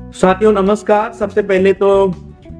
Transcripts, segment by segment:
साथियों नमस्कार। सबसे पहले तो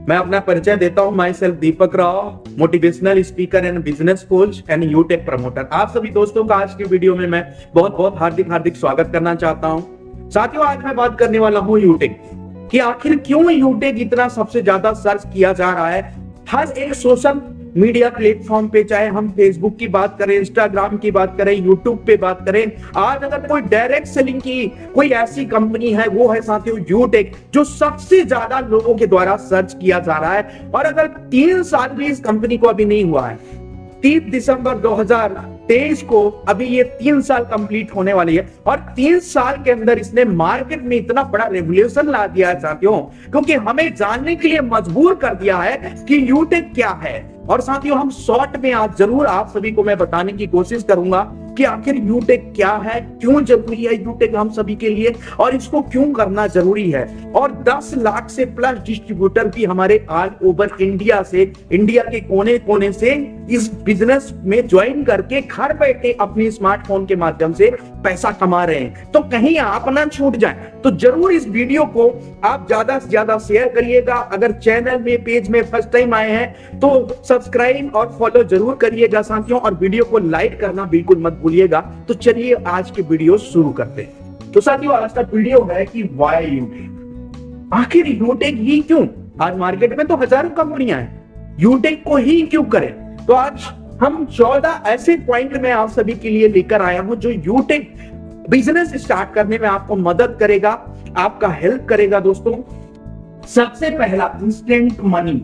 मैं अपना परिचय देता हूं। My self Deepak Rao, motivational speaker and business coach and यूटेक promoter. आप सभी दोस्तों का आज की वीडियो में मैं बहुत बहुत हार्दिक स्वागत करना चाहता हूं। साथियों आज मैं बात करने वाला हूं यूटेक कि आखिर क्यों यूटेक इतना सबसे ज्यादा सर्च किया जा रहा है। हर एक सोशल मीडिया प्लेटफॉर्म पे, चाहे हम फेसबुक की बात करें, इंस्टाग्राम की बात करें, यूट्यूब पे बात करें, आज अगर कोई डायरेक्ट सेलिंग की कोई ऐसी कंपनी है वो है साथियों यूटेक, जो सबसे ज्यादा लोगों के द्वारा सर्च किया जा रहा है। और अगर 3 साल भी इस कंपनी को अभी नहीं हुआ है, 30 दिसंबर 2023 को अभी ये 3 साल कंप्लीट होने वाली है और 3 साल के अंदर इसने मार्केट में इतना बड़ा रेवोल्यूशन ला दिया है साथियों, क्योंकि हमें जानने के लिए मजबूर कर दिया है कि यूटेक क्या है। और साथियों हम शॉर्ट में आज जरूर आप सभी को मैं बताने की कोशिश करूंगा कि आखिर यूटेक क्या है, क्यों जरूरी है यूटेक हम सभी के लिए और इसको क्यों करना जरूरी है। और 10 लाख से प्लस डिस्ट्रीब्यूटर भी हमारे ऑल ओवर इंडिया से, इंडिया के कोने कोने से इस बिजनेस में ज्वाइन करके घर बैठे अपने स्मार्टफोन के माध्यम से पैसा कमा रहे हैं। तो कहीं आप ना छूट जाए तो जरूर इस वीडियो को आप ज्यादा से ज्यादा शेयर करिएगा। अगर चैनल में, पेज में फर्स्ट टाइम आए हैं तो सब्सक्राइब और फॉलो जरूर करिएगा साथियों, और वीडियो को लाइक करना बिल्कुल मत भूलिएगा। तो चलिए आज की वीडियो शुरू करते हैं। तो साथियों आज का वीडियो है कि व्हाई यूटेक, आखिर यूटेक ही क्यों। आज मार्केट में तो हजारों कंपनियां हैं, यूटेक को ही क्यों करें। तो आज हम 14 ऐसे पॉइंट में आप सभी के लिए लेकर आया हूं जो यूटेक बिजनेस स्टार्ट करने में आपको मदद करेगा, आपका हेल्प करेगा। दोस्तों सबसे पहला, इंस्टेंट मनी।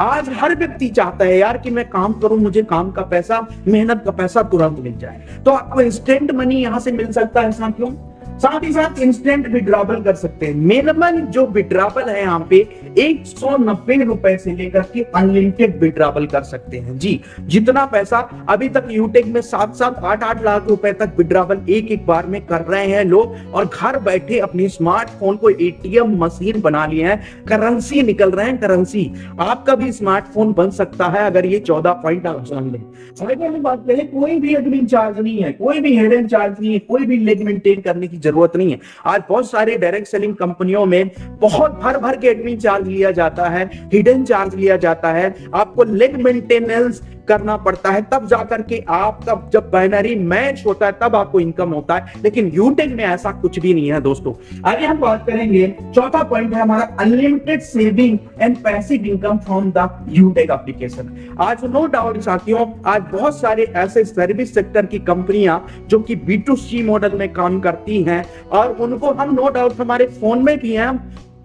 आज हर व्यक्ति चाहता है यार कि मैं काम करूं, मुझे काम का पैसा, मेहनत का पैसा तुरंत मिल जाए। तो आपको इंस्टेंट मनी यहां से मिल सकता है साथियों। साथ ही साथ इंस्टेंट विड्रॉवल कर सकते हैं। मिनिमम जो विड्रॉवल है यहाँ पे 190 रुपए से लेकर के अनलिमिटेड विड्रॉवल कर सकते हैं। जी जितना पैसा अभी तक यूटेक में 7-7, 8-8 लाख रुपए तक विड्रॉवल एक एक बार में कर रहे हैं लोग, और घर बैठे अपने स्मार्टफोन को एटीएम मशीन बना लिए हैं, करेंसी निकल रहे हैं, करेंसी। आपका भी स्मार्टफोन बन सकता है अगर ये 14 पॉइंट आप जान लें। बात करें, कोई भी एडमिन चार्ज नहीं है, कोई भी हिडन चार्ज नहीं है, कोई भी लेग मेंटेन करने की जरूरत नहीं है। आज बहुत सारे डायरेक्ट सेलिंग कंपनियों में बहुत भर के एडमिन चार्ज लिया जाता है, हिडन चार्ज लिया जाता है, आपको लेग मेंटेनेंस करना पड़ता है, तब जाकर के आपका जब बाइनरी मैच होता है तब आपको इनकम होता है। लेकिन यूटेक में ऐसा कुछ भी नहीं है दोस्तों। आगे हम बात करेंगे, चौथा पॉइंट है हमारा unlimited saving and passive income from the यूटेक application. आज नो डाउट साथियों, आज बहुत सारे ऐसे सर्विस सेक्टर की कंपनियां जो कि B2C मॉडल में काम करती हैं और उनको हम नो डाउट हमारे फोन में भी हैं,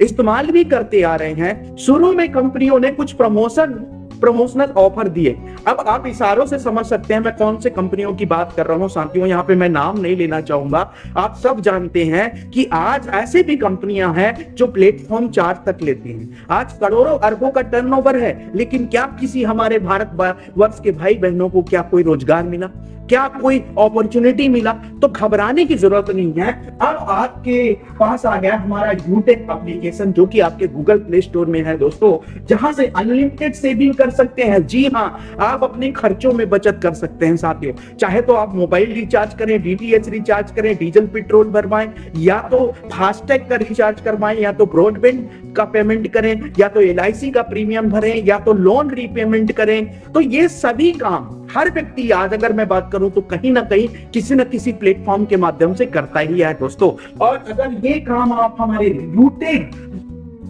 इस्तेमाल भी करते आ रहे हैं। शुरू में कंपनियों ने कुछ प्रमोशनल ऑफर दिए। अब आप इशारों से समझ सकते हैं मैं कौन से कंपनियों की बात कर रहा हूं साथियों। यहाँ पे मैं नाम नहीं लेना चाहूंगा, आप सब जानते हैं कि आज ऐसे भी कंपनियां हैं जो प्लेटफॉर्म चार्ज तक लेती हैं। आज करोड़ों अरबों का टर्नओवर है, लेकिन क्या किसी हमारे भारत वर्ष के भाई बहनों को क्या कोई रोजगार मिला, क्या कोई अपॉर्चुनिटी मिला? तो घबराने की जरूरत नहीं है। अब आपके पास आ गया हमारा यूटेक एप्लीकेशन, जो कि आपके गूगल प्ले स्टोर में है दोस्तों, जहां से अनलिमिटेड सेविंग कर सकते हैं। जी हां, आप अपने खर्चों में बचत कर सकते हैं साथियों। चाहे तो आप मोबाइल रिचार्ज करें, डीटीएच रिचार्ज करें, डीजल पेट्रोल भरवाएं, या तो फास्टैग का रिचार्ज करवाएं, या तो ब्रॉडबैंड का पेमेंट करें, या तो LIC का प्रीमियम भरें, या तो लोन रीपेमेंट करें। तो ये सभी काम हर व्यक्ति आज अगर मैं बात करूं तो कहीं ना कहीं किसी न किसी प्लेटफॉर्म के माध्यम से करता ही है दोस्तों। और अगर ये काम आप हमारे Utech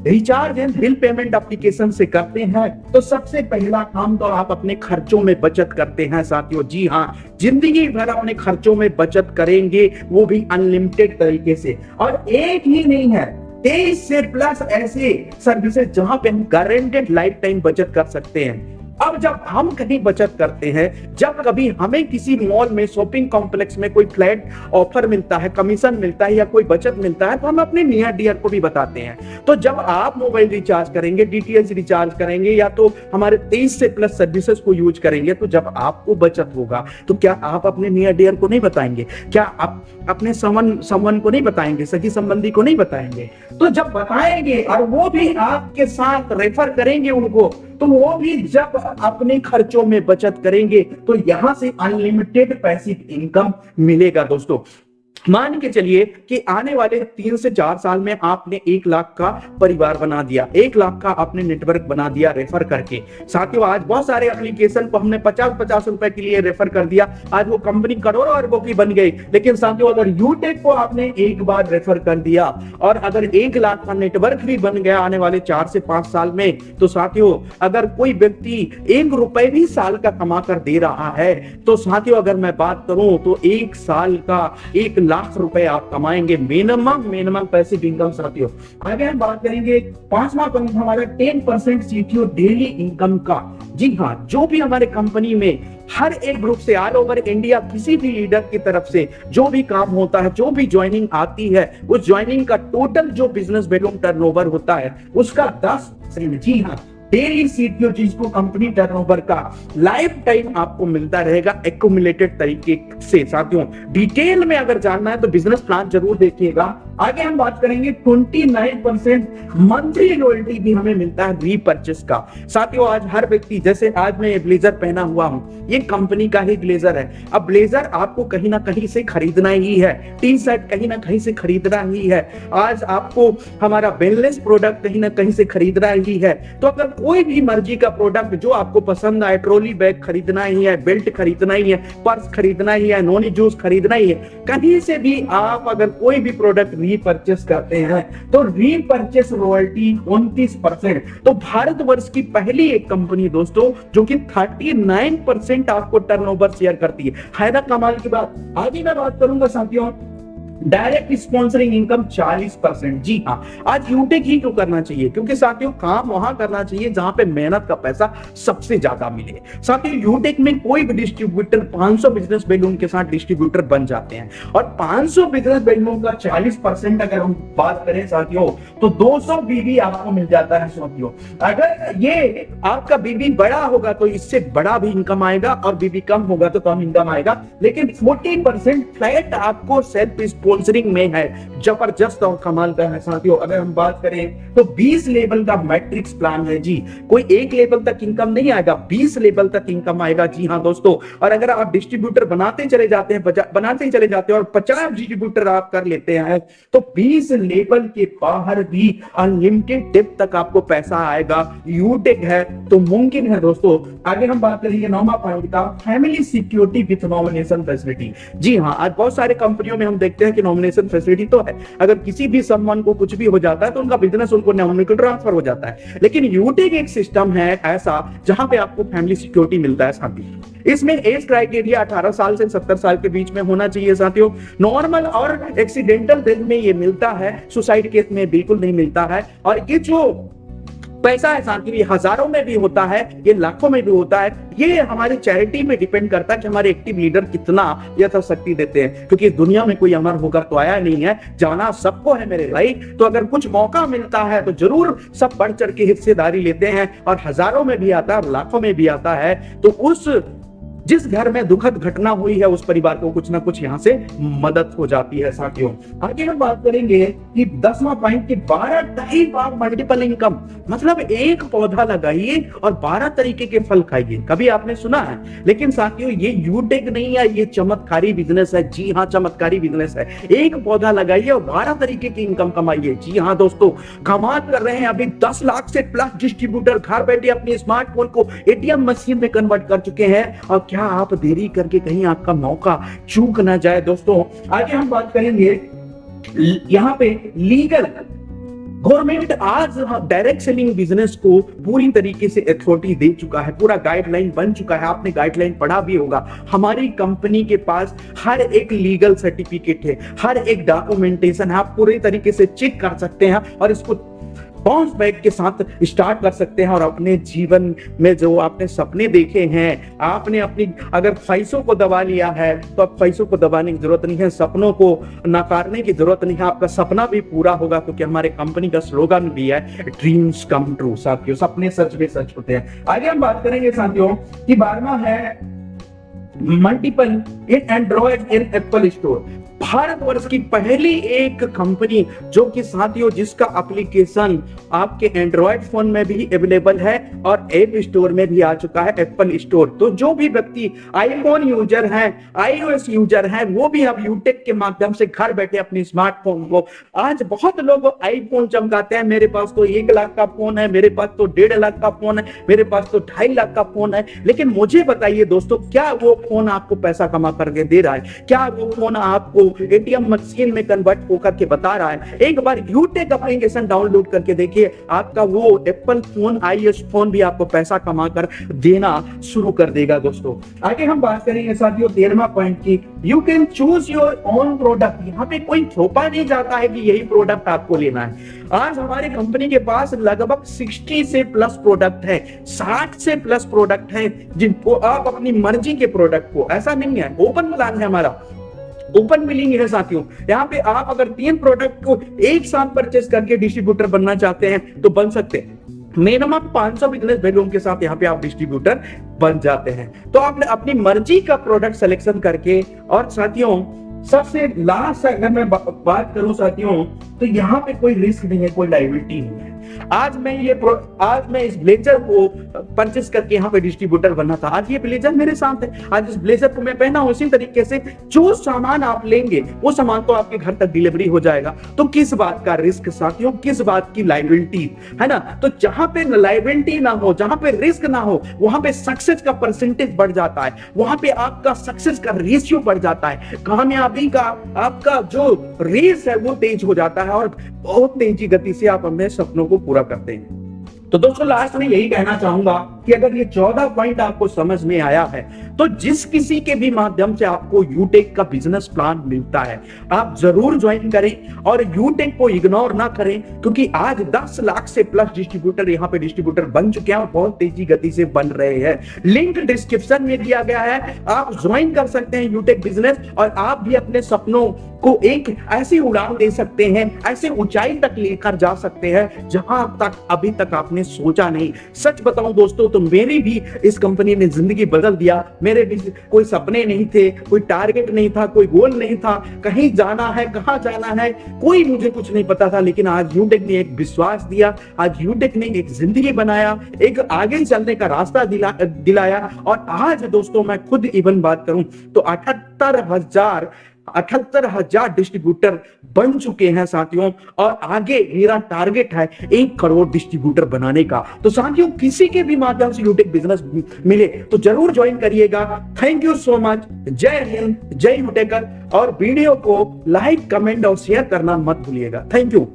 recharge and bill payment application से करते हैं तो सबसे पहला काम तो आप अपने खर्चों में बचत करते हैं साथियों। जी हां, जिंदगी भर अपने खर्चों में बचत करेंगे, वो भी अनलिमिटेड तरीके से। और एक ही नहीं है, 23 से प्लस ऐसे सर्विसेज जहां पे हम गारंटेड लाइफ टाइम बचत कर सकते हैं। अब जब हम कहीं बचत करते हैं, जब कभी हमें किसी मॉल में, शॉपिंग कॉम्प्लेक्स में कोई फ्लैट ऑफर मिलता है, कमीशन मिलता है या कोई बचत मिलता है, तो हम अपने नियर डियर को भी बताते हैं। तो जब आप मोबाइल रिचार्ज करेंगे, डीटीएच रिचार्ज करेंगे, या तो हमारे 23 से प्लस सर्विसेज को यूज करेंगे, तो जब आपको बचत होगा तो क्या आप अपने नियर डियर को नहीं बताएंगे? क्या आप अपने समवन को नहीं बताएंगे? सगी संबंधी को नहीं बताएंगे? तो जब बताएंगे और वो भी आपके साथ रेफर करेंगे उनको, तो वो भी जब अपने खर्चों में बचत करेंगे तो यहां से अनलिमिटेड पैसिव इनकम मिलेगा दोस्तों। मान के चलिए कि आने वाले 3 से 4 साल में आपने 1 लाख का परिवार बना दिया, 1 लाख का आपने नेटवर्क बना दिया रेफर करके। साथियों आज बहुत सारे एप्लीकेशन को हमने 50-50 रुपए के लिए रेफर कर दिया, आज वो कंपनी करोड़ों अरबों की बन गई। लेकिन साथियों अगर यूटेक को आपने एक बार रेफर कर दिया और अगर 1 लाख का नेटवर्क भी बन गया आने वाले 4 से 5 साल में, तो साथियों अगर कोई व्यक्ति 1 रुपए भी साल का कमा कर दे रहा है, तो साथियों अगर मैं बात करूं तो 1 साल का 1 लाख रुपए आप कमाएंगे मिनिमम पैसिव इनकम। साथियों आगे हम बात करेंगे 5वां पॉइंट हमारा 10% सीटीओ डेली इनकम का। जी हाँ, जो भी हमारे कंपनी में हर एक ग्रुप से ऑल ओवर इंडिया किसी भी लीडर की तरफ से जो भी काम होता है, जो भी ज्वाइनिंग आती है, उस ज्वाइनिंग का टोटल जो बिजनेस वैल्यूम टर्नओवर होता है उसका 10%, जी हाँ, डेली सीटीओ जिसको कंपनी टर्नओवर का लाइफ टाइम आपको मिलता रहेगा एक्यूमुलेटेड तरीके से। साथियों डिटेल में अगर जानना है तो बिजनेस प्लान जरूर देखिएगा। आगे हम बात करेंगे 29% मंथली रॉयल्टी भी हमें मिलता है रीपरचेस का। साथियों आज हर व्यक्ति, जैसे आज मैं ये ब्लेजर पहना हुआ हूं, ये कंपनी का ही ब्लेजर है। अब ब्लेजर आपको कहीं ना कहीं से खरीदना ही है, टी शर्ट कहीं ना कहीं से खरीदना ही है, आज आपको हमारा वेलनेस प्रोडक्ट कहीं ना कहीं से खरीदना ही है। तो अगर कोई भी मर्जी का प्रोडक्ट जो आपको पसंद आए, ट्रॉली बैग खरीदना ही है, बेल्ट खरीदना ही है, पर्स खरीदना ही है, नोनी जूस खरीदना ही है, कहीं से भी आप अगर कोई भी प्रोडक्ट रीपरचेस करते हैं तो रीपरचेस रॉयल्टी 29%। तो भारतवर्ष की पहली एक कंपनी दोस्तों जो कि 39% आपको टर्नओवर शेयर करती है ना कमाल की बात। आगे मैं बात करूंगा साथियों डायरेक्ट स्पॉन्सरिंग इनकम 40%। जी हाँ, आज यूटेक ही क्यों करना चाहिए? क्योंकि साथियों काम वहां करना चाहिए जहां पे मेहनत का पैसा सबसे ज्यादा मिले। साथियों यूटेक में कोई भी डिस्ट्रीब्यूटर 500 बिजनेस वैल्यूम के साथ डिस्ट्रीब्यूटर बन जाते हैं और 500 बिजनेस वैल्यूम का 40% अगर हम बात करें साथियों तो 200 बीबी आपको मिल जाता है। साथियों अगर ये आपका बीबी बड़ा होगा तो इससे बड़ा भी इनकम आएगा और बीबी कम होगा तो कम इनकम आएगा, लेकिन 40% फ्लैट आपको सेल्फ स्पॉन्सरिंग में है। जबरदस्त और कमाल का है साथियों। अगर हम बात करें तो 20 लेवल का मैट्रिक्स प्लान है जी, कोई एक लेवल तक इनकम नहीं आएगा, 20 लेवल तक इनकम आएगा। जी हाँ दोस्तों, और अगर आप डिस्ट्रीब्यूटर बनाते चले जाते हैं और 50 डिस्ट्रीब्यूटर आप कर लेते हैं तो 20 लेवल के बाहर भी अनलिमिटेड डेप्थ तक आपको पैसा आएगा। यूटेक है तो मुमकिन है दोस्तों। आगे हम बात करेंगे 9वां पॉइंट का family security with nomination facility. जी हाँ, आज बहुत सारे कंपनियों में हम देखते हैं कि नॉमिनेशन फैसिलिटी तो है, अगर किसी भी सम्मान को कुछ भी हो जाता है तो उनका बिजनेस उनको नॉमिनी को ट्रांसफर हो जाता है, लेकिन यूटेक एक सिस्टम है ऐसा जहां पे आपको फैमिली सिक्योरिटी मिलता है। साथियों इसमें एज क्राइटेरिया 18 साल से 70 साल के बीच में होना चाहिए। साथियों नॉर्मल और एक्सीडेंटल डेथ में ये मिलता है, सुसाइड केस में बिल्कुल नहीं मिलता है। और ये जो पैसा है साथियों ये हजारों में भी होता है, ये लाखों में भी होता है। ये हमारी चैरिटी में डिपेंड करता है कि हमारे एक्टिव लीडर कितना यथाशक्ति देते हैं, क्योंकि दुनिया में कोई अमर होकर तो आया नहीं है, जाना सबको है मेरे भाई। तो अगर कुछ मौका मिलता है तो जरूर सब बढ़ चढ़ के हिस्सेदारी लेते हैं, और हजारों में भी आता है, लाखों में भी आता है। तो उस जिस घर में दुखद घटना हुई है उस परिवार को कुछ ना कुछ यहाँ से मदद हो जाती है। साथियों आगे हम बात करेंगे कि 10वां पॉइंट की 12 टाइप ऑफ मल्टीपल इनकम, मतलब एक पौधा लगाइए और 12 तरीके के फल खाइए। कभी आपने सुना है? लेकिन साथियों ये यूटेक नहीं है, ये चमत्कारी बिजनेस है। जी हाँ, चमत्कारी बिजनेस है। एक पौधा लगाइए और 12 तरीके की इनकम कमाइए। जी हाँ दोस्तों, कमाल कर रहे हैं। अभी 10 लाख से प्लस डिस्ट्रीब्यूटर घर बैठे अपने स्मार्टफोन को एटीएम मशीन में कन्वर्ट कर चुके हैं, और क्या आप देरी करके कहीं आपका मौका चूक ना जाए। दोस्तों आगे हम बात करेंगे यहां पे लीगल गवर्नमेंट आज डायरेक्ट सेलिंग बिजनेस को पूरी तरीके से अथॉरिटी दे चुका है, पूरा गाइडलाइन बन चुका है। आपने गाइडलाइन पढ़ा भी होगा। हमारी कंपनी के पास हर एक लीगल सर्टिफिकेट है, हर एक डॉक्यूमेंटेशन है, आप पूरी तरीके से चेक कर सकते हैं और इसको बाउंस बैक के साथ स्टार्ट कर सकते हैं। और अपने जीवन में जो आपने सपने देखे हैं, आपने अपनी अगर ख्वाहिशों को दबा लिया है तो अब ख्वाहिशों को दबाने की जरूरत नहीं है, सपनों को नकारने की जरूरत नहीं है, आपका सपना भी पूरा होगा। क्योंकि हमारे कंपनी का स्लोगन भी है ड्रीम्स कम ट्रू। साथियों सपने सच में सच होते हैं। आगे हम बात करेंगे साथियों कि 12वां है मल्टीपल इन एंड्रॉइड इन एप्पल स्टोर। भारतवर्ष की पहली एक कंपनी जो कि साथियों जिसका एप्लीकेशन आपके एंड्रॉयड फोन में भी अवेलेबल है और ऐप स्टोर में भी आ चुका है, एप्पल स्टोर। तो जो भी व्यक्ति आईफोन यूजर है, iOS यूजर है, वो भी अब यूटेक के माध्यम से घर बैठे अपने स्मार्टफोन को, आज बहुत लोग आईफोन चमकाते हैं, मेरे पास तो 1 लाख का फोन है, मेरे पास तो 1.5 लाख का फोन है, मेरे पास तो 2.5 लाख का फोन है। लेकिन मुझे बताइए दोस्तों, क्या वो फोन आपको पैसा कमा करके दे रहा है? क्या वो फोन आपको एटीएम मशीन में कन्वर्ट होकर के बता रहा है? एक बार यूटेक एप्लीकेशन डाउनलोड करके देखिए, आपका वो एप्पल फोन, iOS फोन भी आपको पैसा कमा कर देना शुरू कर देगा। दोस्तों आगे हम बात करेंगे साथियों 13वां पॉइंट की, you can choose your own product. यहाँ पे कोई थोपा नहीं जाता है कि यही प्रोडक्ट आपको लेना है। आज हमारी कंपनी के पास लगभग 60 से प्लस प्रोडक्ट है, 60 से प्लस प्रोडक्ट है, जिनको आप अपनी मर्जी के प्रोडक्ट को, ऐसा नहीं है, ओपन प्लान है हमारा, ओपन बिलिंग है साथियों। यहाँ पे आप अगर 3 प्रोडक्ट को एक साथ परचेस करके डिस्ट्रीब्यूटर बनना चाहते हैं तो बन सकते हैं। मिनिमम 500 बिजनेस वैल्यूम के साथ यहाँ पे आप डिस्ट्रीब्यूटर बन जाते हैं। तो आपने अपनी मर्जी का प्रोडक्ट सिलेक्शन करके, और साथियों सबसे लास्ट अगर मैं बात करूं साथियों, तो यहाँ पे कोई रिस्क नहीं है, कोई लायबिलिटी नहीं है। आज मैं इस ब्लेजर को परचेस करके यहाँ पे डिस्ट्रीब्यूटर बनना था, आज ये ब्लेजर मेरे साथ है, आज इस ब्लेजर को मैं पहना हूं। इसी तरीके से जो सामान आप लेंगे वो सामान तो आपके घर तक डिलीवरी हो जाएगा। तो किस बात का रिस्क साथियों, किस बात की लायबिलिटी, है ना? तो जहां पे लायबिलिटी ना हो, जहां पे रिस्क ना हो, वहां पे सक्सेस का परसेंटेज बढ़ जाता है, वहां पे आपका सक्सेस का रेशियो बढ़ जाता है, कामयाबी का आपका जो रेस है वो तेज हो जाता है और बहुत तेजी गति से आप अपने सपनों को पूरा करते हैं। तो दोस्तों लास्ट में यही कहना चाहूंगा कि अगर ये 14 पॉइंट आपको समझ में आया है, तो जिस किसी के भी माध्यम से आपको यूटेक का बिजनेस प्लान मिलता है, आप जरूर ज्वाइन करें और यूटेक को इग्नोर ना करें, क्योंकि आज 10 लाख से प्लस डिस्ट्रीब्यूटर यहाँ पे डिस्ट्रीब्यूटर बन चुके हैं और बहुत तेजी गति से बन रहे हैं। लिंक डिस्क्रिप्शन में दिया गया है, आप ज्वाइन कर सकते हैं यूटेक बिजनेस, और आप भी अपने सपनों को एक ऐसी उड़ान दे सकते हैं, ऐसे ऊंचाई तक लेकर जा सकते हैं जहां तक अभी तक आपने सोचा नहीं। सच बताऊं दोस्तों, तो मेरी भी इस कंपनी ने जिंदगी बदल दिया। मेरे भी कोई सपने नहीं थे, कोई टारगेट नहीं था, कोई गोल नहीं था, कहीं जाना है, कहां जाना है, कोई मुझे कुछ नहीं पता था। लेकिन आज यूटेक ने एक विश्वास दिया, आज यूटेक ने एक जिंदगी बनाया, एक आगे चलने का रास्ता दिलाया। और आज दोस्तों मैं खुद इवन बात करूं तो 78,000 डिस्ट्रीब्यूटर बन चुके हैं साथियों, और आगे मेरा टारगेट है 1 करोड़ डिस्ट्रीब्यूटर बनाने का। तो साथियों किसी के भी माध्यम से यूटेक बिजनेस मिले तो जरूर ज्वाइन करिएगा। Thank you so much. जय हिंद, जय यूटेकर। और वीडियो को लाइक, कमेंट और शेयर करना मत भूलिएगा। Thank you.